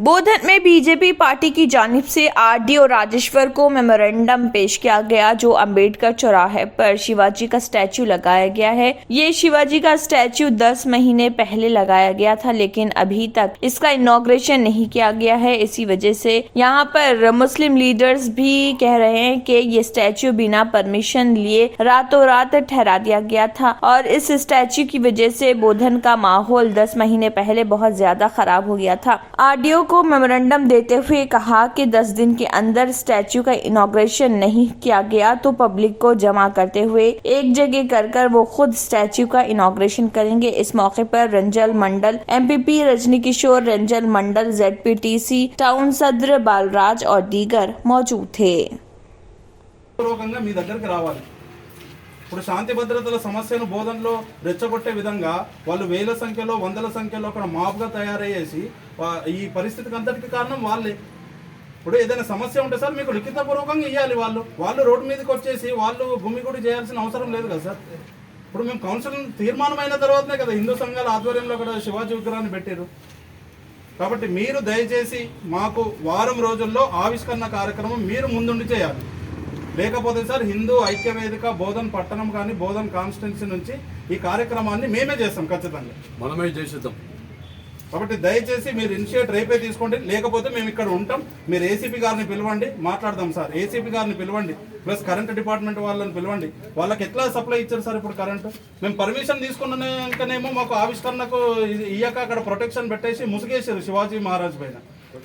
बोधन में BJP party की जानिब से आरडीओ राजेश्वर को मेमोरेंडम पेश किया गया, जो अंबेडकर चौराहे पर शिवाजी का स्टैचू लगाया गया है। ये शिवाजी का स्टैचू 10 महीने पहले लगाया गया था, लेकिन अभी तक इसका इनॉग्रेशन नहीं किया गया है। इसी वजह से यहाँ पर मुस्लिम लीडर्स भी कह रहे हैं कि ये स्टैचू बिना परमिशन लिए रातों रात ठहरा दिया गया था और इस स्टैचू की वजह से बोधन का माहौल 10 महीने पहले बहुत ज्यादा खराब हो गया था। आरडीओ को मेमोरेंडम देते हुए कहा कि 10 दिन के अंदर स्टैचू का इनॉग्रेशन नहीं किया गया तो पब्लिक को जमा करते हुए एक जगह कर वो खुद स्टैचू का इनॉग्रेशन करेंगे। इस मौके पर रंजल मंडल एमपीपी, रजनी किशोर, रंजल मंडल जेडपीटीसी टाउन सदर बालराज और दीगर मौजूद थे। ఇప్పుడు శాంతి భద్రతల సమస్యను బోధనలో రెచ్చగొట్టే విధంగా వాళ్ళు వేల సంఖ్యలో వందల సంఖ్యలో అక్కడ మాబ్గా తయారయ్యేసి ఈ పరిస్థితికి అంతటికి కారణం వాళ్ళే. ఇప్పుడు ఏదైనా సమస్య ఉంటే సార్ మీకు లిఖితపూర్వకంగా ఇవ్వాలి. వాళ్ళు రోడ్డు మీదకి వచ్చేసి వాళ్ళు గుమిగుడి చేయాల్సిన అవసరం లేదు కదా సార్. ఇప్పుడు మేము కౌన్సిల్ తీర్మానం అయిన తర్వాతనే కదా హిందూ సంఘాల ఆధ్వర్యంలో కూడా శివాజీ విగ్రహాన్ని పెట్టారు. కాబట్టి మీరు దయచేసి మాకు వారం రోజుల్లో ఆవిష్కరణ కార్యక్రమం మీరు ముందుండి చేయాలి. లేకపోతే సార్ హిందూ ఐక్యవేదిక బోధన్ పట్టణం కానీ బోధన్ కాన్స్టిట్యున్సీ నుంచి ఈ కార్యక్రమాన్ని మేమే చేస్తాం, ఖచ్చితంగా మనమే చేసేద్దాం. కాబట్టి దయచేసి మీరు ఇనిషియేట్ రేపే తీసుకోండి, లేకపోతే మేము ఇక్కడ ఉంటాం. మీరు ఏసీపీ గారిని పిలవండి, మాట్లాడదాం సార్. ఏసీపీ గారిని పిలవండి, ప్లస్ కరెంట్ డిపార్ట్మెంట్ వాళ్ళని పిలవండి. వాళ్ళకి ఎట్లా సప్లై ఇచ్చారు సార్ ఇప్పుడు కరెంటు? మేము పర్మిషన్ తీసుకున్నాకనేమో మాకు ఆవిష్కరణకు ఇయ్యాక అక్కడ ప్రొటెక్షన్ పెట్టేసి ముసుగేసారు శివాజీ మహారాజ్ పైన.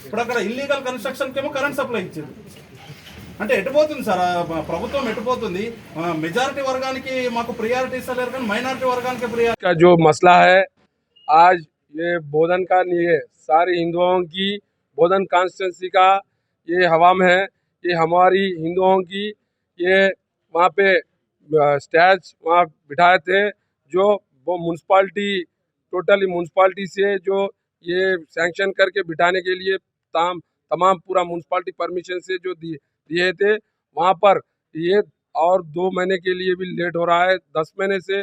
ఇప్పుడు అక్కడ ఇల్లీగల్ కన్స్ట్రక్షన్కి ఏమో కరెంట్ సప్లై ఇచ్చారు. అంటే ఎటుపోతుంది సార్ ప్రభుత్వం, ఎటుపోతుంది? మెజారిటీ వర్గానికి మాకు ప్రియారిటీ ఇస్తలేరు కానీ మైనారిటీ వర్గానికి ప్రియారిటీ. का जो मसला है आज ये बोधन का नहीं है, सारे हिंदुओं की बोधन कॉन्स्टिट्यूंसी का ये हवाम है। ये हमारी हिंदुओं की ये वहाँ पे स्टैच वहाँ बिठाए थे, जो वो म्यूनसिपाल्टी टोटली म्यूनसिपाल्टी से जो ये सैंक्शन करके बिठाने के लिए तमाम पूरा म्यूनसिपाल्टी परमिशन से जो दिए थे वहाँ पर ये और 2 महीने के लिए भी लेट हो रहा है, 10 महीने से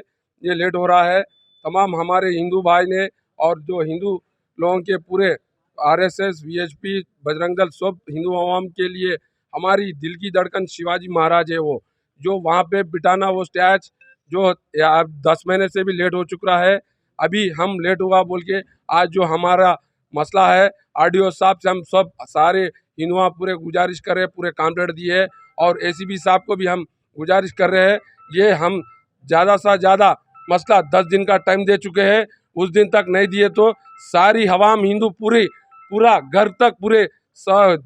ये लेट हो रहा है। तमाम हमारे हिंदू भाई ने और जो हिंदू लोगों के पूरे आरएसएस, वीएचपी, बजरंग दल सब हिंदू आवाम के लिए हमारी दिल की धड़कन शिवाजी महाराज है। वो जो वहाँ पे बिठाना वो स्टैच जो 10 महीने से भी लेट हो चुका है, अभी हम लेट हुआ बोल के आज जो हमारा मसला है आरडीओ साहब से हम सब सारे हिंदुआ पूरे गुजारिश कर रहे हैं, पूरे कॉन्ट्रैक्ट दिए है और एसीपी साहब को भी हम गुजारिश कर रहे हैं। ये हम ज़्यादा से ज़्यादा मसला 10 दिन का टाइम दे चुके हैं, उस दिन तक नहीं दिए तो सारी हवाम हिंदू पूरा घर तक पूरे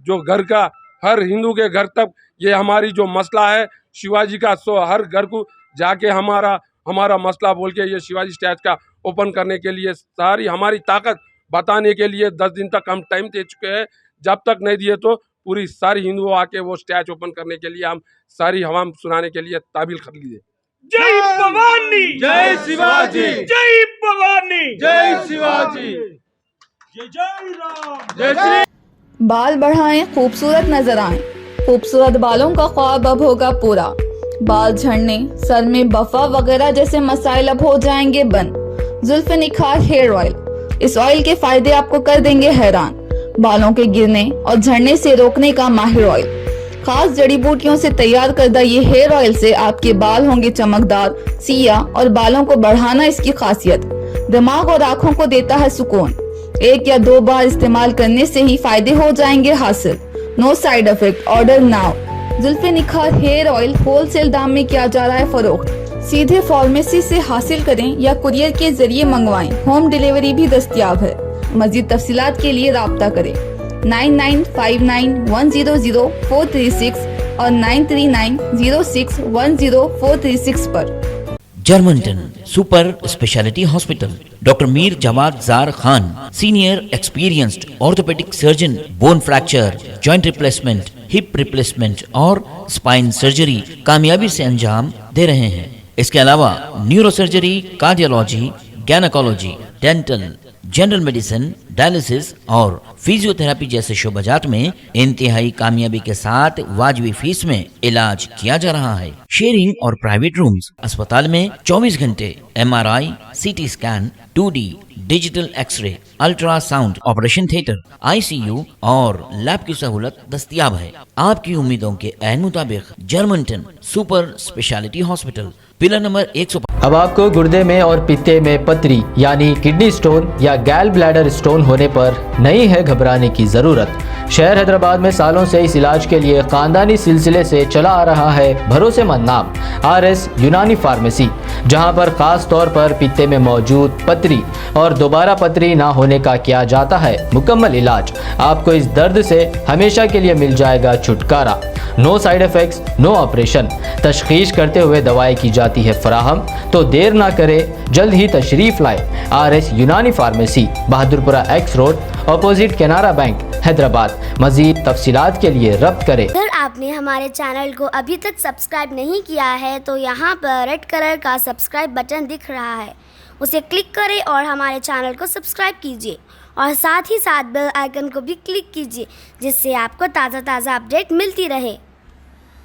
जो घर का हर हिंदू के घर तक ये हमारी जो मसला है शिवाजी का, सो हर घर को जाके हमारा मसला बोल के ये शिवाजी स्टैच का ओपन करने के लिए सारी हमारी ताकत बताने के लिए 10 दिन तक हम टाइम दे चुके हैं। जब तक नहीं दिए तो पूरी सारी हिंदुओं आके वो स्टैच ओपन करने के लिए हम सारी हवाम सुनाने के लिए ताबिल कर लिए। जय भवानी, जय शिवाजी, जय भवानी, जय शिवाजी, जय राम, जय श्री। बाल बढ़ाएं, खूबसूरत नजर आएं। खूबसूरत बालों का ख्वाब अब होगा पूरा। बाल झड़ने, सर में बफा वगैरह जैसे मसाइल अब हो जाएंगे बंद। जुल्फ निखार हेयर ऑयल, इस ऑयल के फायदे आपको कर देंगे हैरान। बालों के गिरने और झड़ने से रोकने का माहिर ऑयल। खास जड़ी बूटियों से तैयार करदा ये हेयर ऑयल से आपके बाल होंगे चमकदार, सिया और बालों को बढ़ाना इसकी खासियत। दिमाग और आँखों को देता है सुकून। 1 या 2 बार इस्तेमाल करने से ही फायदे हो जाएंगे हासिल। No side effect, order now. जुल्फे निखार हेयर ऑयल होलसेल दाम में किया जा रहा है फरोख्त। सीधे फार्मेसी से हासिल करें या कुरियर के जरिए मंगवाएं, होम डिलीवरी भी दस्तयाब है। मजीद तफसीलात के लिए राब्ता करें 9959100436 और 9390610436 पर। Germanten super speciality hospital, doctor Mir Jawad Zar Khan, senior experienced orthopaedic surgeon, bone fracture, joint replacement, hip replacement और स्पाइन सर्जरी कामयाबी से अंजाम दे रहे हैं। इसके अलावा neurosurgery, cardiology, gynaecology, dental, general medicine, dialysis और फिजियोथेरेपी जैसे शोबाजात में इंतहाई कामयाबी के साथ वाजबी फीस में इलाज किया जा रहा है। शेयरिंग और प्राइवेट रूम्स। अस्पताल में 24 घंटे MRI, CT scan, 2D digital X-ray, ultrasound, operation theatre, ICU और लैब की सहूलत दस्तयाब है। आपकी उम्मीदों के ऐन मुताबिक Germanten super speciality hospital, pillar number 105। अब आपको गुर्दे में और पित्ते में पथरी यानी किडनी स्टोन या गैल ब्लैडर स्टोन होने पर नहीं है घबराने की जरूरत। शहर हैदराबाद में सालों से इस इलाज के लिए खानदानी सिलसिले से चला आ रहा है भरोसेमंद नाम RS यूनानी फार्मेसी, जहां पर खास तौर पर पित्ते में मौजूद पथरी और दोबारा पथरी ना होने का किया जाता है मुकम्मल इलाज। आपको इस दर्द से हमेशा के लिए मिल जाएगा छुटकारा। No side effects, no operation. तशखीस करते हुए दवाएं की जाती है फराहम। तो देर ना करे, जल्द ही तशरीफ लाए RS Unani pharmacy, Bahadurpura X road, opposite Canara bank, Hyderabad. मजीद तफसीलात के लिए रब्त करें। अगर आपने हमारे चैनल को अभी तक सब्सक्राइब नहीं किया है तो यहाँ पर रेड कलर का सब्सक्राइब बटन दिख रहा है, उसे क्लिक करें और हमारे चैनल को सब्सक्राइब कीजिए और साथ ही साथ बेल आइकन को भी क्लिक कीजिए, जिससे आपको ताज़ा अपडेट मिलती रहे।